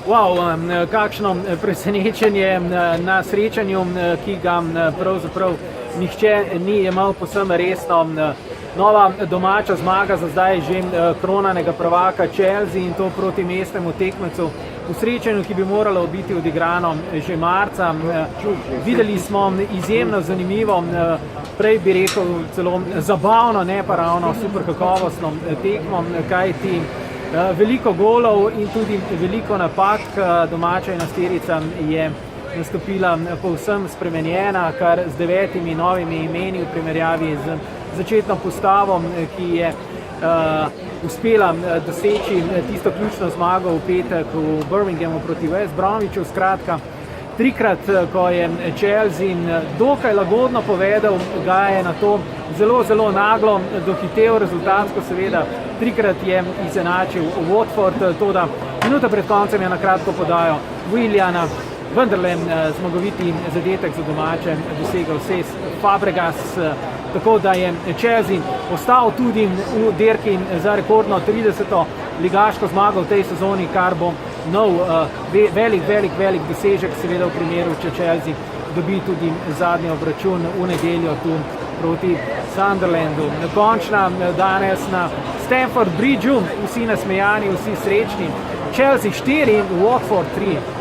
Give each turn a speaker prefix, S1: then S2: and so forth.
S1: Wow, kakšno presenečenje na srečanju, ki ga pravzaprav nihče ni jemal povsem resno. Nova domača zmaga za zdaj že kronanega prvaka Chelsea in to proti mestnemu tekmecu v srečanju, ki bi moralo biti odigrano že marca. Videli smo izjemno zanimivo, prej bi rekel celo zabavno, ne pa ravno super kakovostno tekmo, kajti veliko golov in tudi veliko napak. Domača enajsterica je nastopila povsem spremenjena, kar z 9 novimi imeni v primerjavi z začetno postavo, ki je uspela doseči tisto ključno zmago v petek v Birminghamu proti West Bromwichu. Skratka, trikrat, ko je Chelsea dokaj lagodno povedal, ga je na to zelo naglo dohitel, rezultatsko seveda trikrat je izenačil Watford, toda minuta pred koncem je na kratko podajo Williana, vendarle zmagoviti zadetek za domače dosegel Cesc Fabregas, tako da je Chelsea ostal tudi v dirki za rekordno 30. ligaško zmago v tej sezoni, kar bo nov velik dosežek, seveda v primeru, če Chelsea dobi tudi zadnji obračun v nedeljo tu proti Sunderlandu. Končna danes na Stamford Bridgeu, vsi nasmejani, vsi srečni. Chelsea 4, Watford 3.